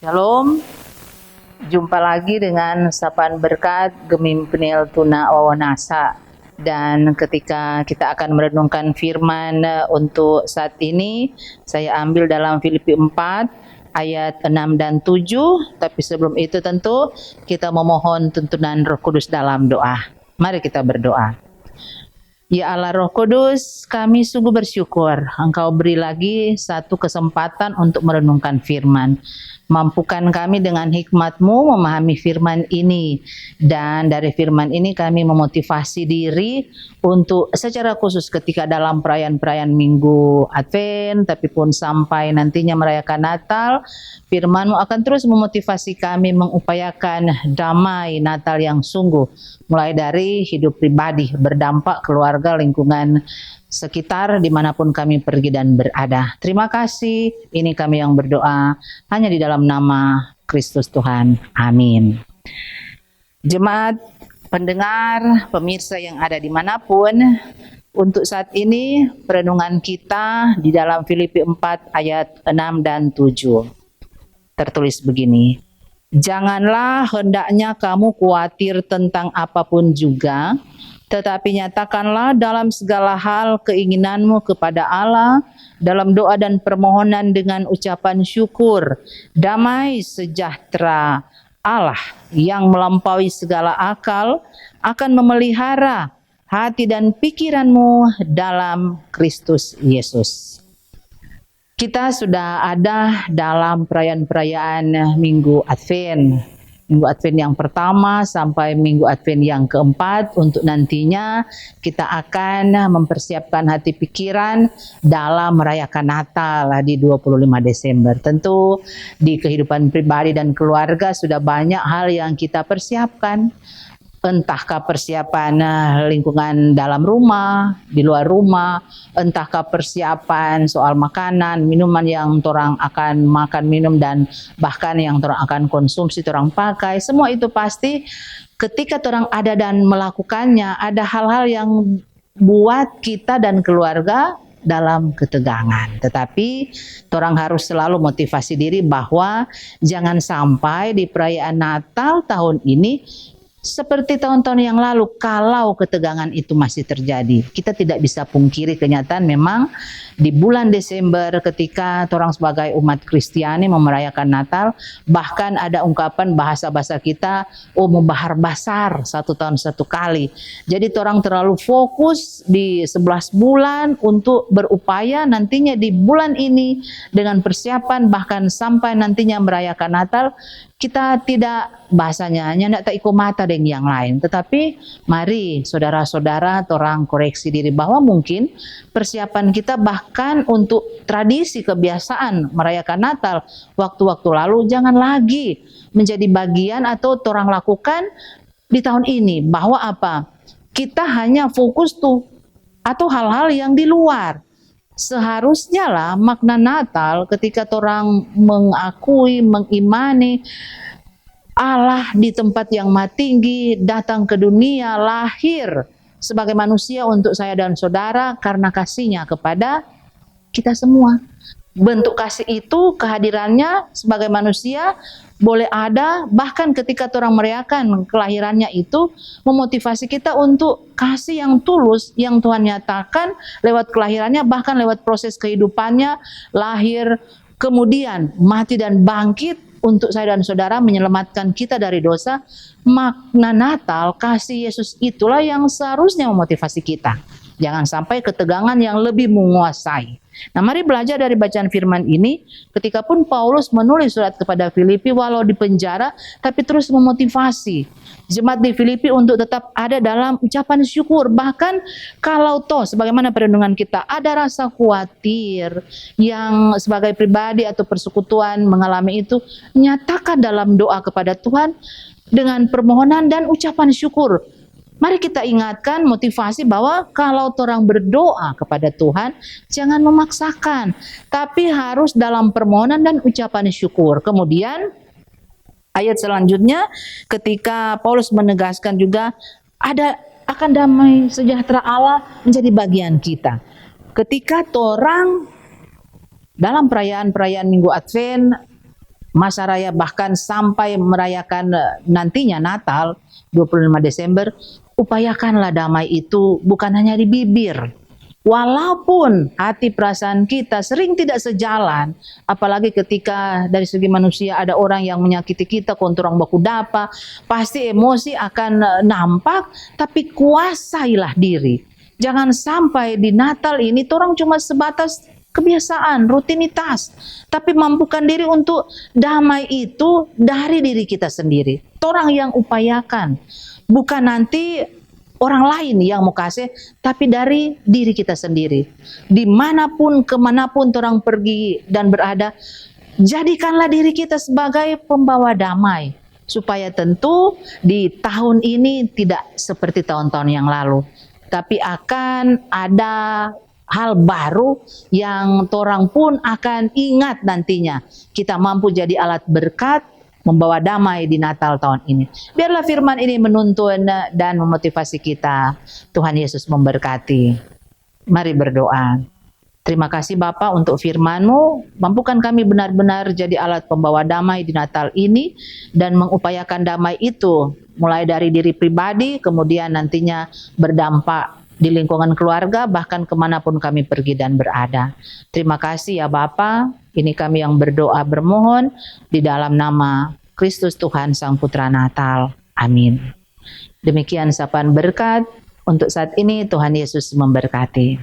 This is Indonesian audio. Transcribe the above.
Shalom, jumpa lagi dengan sapaan berkat Gemim Peniel Tuna Wawanasa. Dan ketika kita akan merenungkan firman untuk saat ini, saya ambil dalam Filipi 4 ayat 6 dan 7. Tapi sebelum itu tentu kita memohon tuntunan Roh Kudus dalam doa. Mari kita berdoa. Ya Allah Roh Kudus, kami sungguh bersyukur Engkau beri lagi satu kesempatan untuk merenungkan firman. Mampukan kami dengan hikmat-Mu memahami firman ini. Dan dari firman ini kami memotivasi diri untuk secara khusus ketika dalam perayaan-perayaan Minggu Advent, tapi pun sampai nantinya merayakan Natal, firman-Mu akan terus memotivasi kami mengupayakan damai Natal yang sungguh. Mulai dari hidup pribadi, berdampak keluarga, lingkungan sekitar dimanapun kami pergi dan berada. Terima kasih, ini kami yang berdoa hanya di dalam nama Kristus Tuhan. Amin. Jemaat, pendengar, pemirsa yang ada dimanapun, untuk saat ini perenungan kita di dalam Filipi 4 ayat 6 dan 7. Tertulis begini. Janganlah hendaknya kamu khawatir tentang apapun juga, tetapi nyatakanlah dalam segala hal keinginanmu kepada Allah dalam doa dan permohonan dengan ucapan syukur. Damai sejahtera Allah yang melampaui segala akal akan memelihara hati dan pikiranmu dalam Kristus Yesus. Kita sudah ada dalam perayaan-perayaan Minggu Advent. Minggu Advent yang pertama sampai Minggu Advent yang keempat, untuk nantinya kita akan mempersiapkan hati pikiran dalam merayakan Natal di 25 Desember. Tentu di kehidupan pribadi dan keluarga sudah banyak hal yang kita persiapkan. Entahkah persiapan lingkungan dalam rumah, di luar rumah, entahkah persiapan soal makanan, minuman yang orang akan makan, minum, dan bahkan yang orang akan konsumsi, orang pakai. Semua itu pasti ketika orang ada dan melakukannya, ada hal-hal yang buat kita dan keluarga dalam ketegangan. Tetapi orang harus selalu motivasi diri bahwa jangan sampai di perayaan Natal tahun ini seperti tahun-tahun yang lalu, kalau ketegangan itu masih terjadi. Kita tidak bisa pungkiri kenyataan memang di bulan Desember ketika orang sebagai umat Kristiani merayakan Natal, bahkan ada ungkapan bahasa-bahasa kita, membahar basar satu tahun satu kali. Jadi orang terlalu fokus di 11 bulan untuk berupaya nantinya di bulan ini dengan persiapan bahkan sampai nantinya merayakan Natal, kita tidak bahasanya hanya tak ikut mata dengan yang lain. Tetapi mari saudara-saudara orang koreksi diri bahwa mungkin persiapan kita bahkan untuk tradisi kebiasaan merayakan Natal waktu-waktu lalu jangan lagi menjadi bagian atau orang lakukan di tahun ini. Bahwa apa? Kita hanya fokus tuh atau hal-hal yang di luar. Seharusnya lah makna Natal ketika orang mengakui, mengimani Allah di tempat yang maha tinggi, datang ke dunia, lahir sebagai manusia untuk saya dan saudara karena kasihnya kepada kita semua. Bentuk kasih itu, kehadirannya sebagai manusia boleh ada, bahkan ketika orang merayakan kelahirannya itu memotivasi kita untuk kasih yang tulus yang Tuhan nyatakan lewat kelahirannya, bahkan lewat proses kehidupannya, lahir, kemudian mati dan bangkit untuk saya dan saudara menyelamatkan kita dari dosa. Makna Natal, kasih Yesus itulah yang seharusnya memotivasi kita. Jangan sampai ketegangan yang lebih menguasai. Nah, mari belajar dari bacaan firman ini. Ketika pun Paulus menulis surat kepada Filipi walau di penjara, tapi terus memotivasi jemaat di Filipi untuk tetap ada dalam ucapan syukur. Bahkan kalau toh sebagaimana perlindungan kita ada rasa khawatir yang sebagai pribadi atau persekutuan mengalami itu, nyatakan dalam doa kepada Tuhan dengan permohonan dan ucapan syukur. Mari kita ingatkan motivasi bahwa kalau orang berdoa kepada Tuhan, jangan memaksakan, tapi harus dalam permohonan dan ucapan syukur. Kemudian ayat selanjutnya ketika Paulus menegaskan juga ada akan damai sejahtera Allah menjadi bagian kita. Ketika orang dalam perayaan-perayaan Minggu Advent masa raya bahkan sampai merayakan nantinya Natal 25 Desember, upayakanlah damai itu bukan hanya di bibir. Walaupun hati perasaan kita sering tidak sejalan, apalagi ketika dari segi manusia ada orang yang menyakiti kita, konturang baku dapa, pasti emosi akan nampak, tapi kuasailah diri. Jangan sampai di Natal ini orang cuma sebatas kebiasaan, rutinitas, tapi mampukan diri untuk damai itu dari diri kita sendiri. Orang yang upayakan, bukan nanti orang lain yang mau kasih, tapi dari diri kita sendiri. Dimanapun, kemanapun orang pergi dan berada, jadikanlah diri kita sebagai pembawa damai. Supaya tentu di tahun ini tidak seperti tahun-tahun yang lalu. Tapi akan ada hal baru yang orang pun akan ingat nantinya. Kita mampu jadi alat berkat, membawa damai di Natal tahun ini. Biarlah firman ini menuntun dan memotivasi kita. Tuhan Yesus memberkati. Mari berdoa. Terima kasih Bapa untuk firman-Mu. Mampukan kami benar-benar jadi alat pembawa damai di Natal ini dan mengupayakan damai itu mulai dari diri pribadi, kemudian nantinya berdampak di lingkungan keluarga, bahkan kemanapun kami pergi dan berada. Terima kasih ya Bapa. Ini kami yang berdoa bermohon di dalam nama Kristus Tuhan Sang Putra Natal. Amin. Demikian sapaan berkat untuk saat ini. Tuhan Yesus memberkati.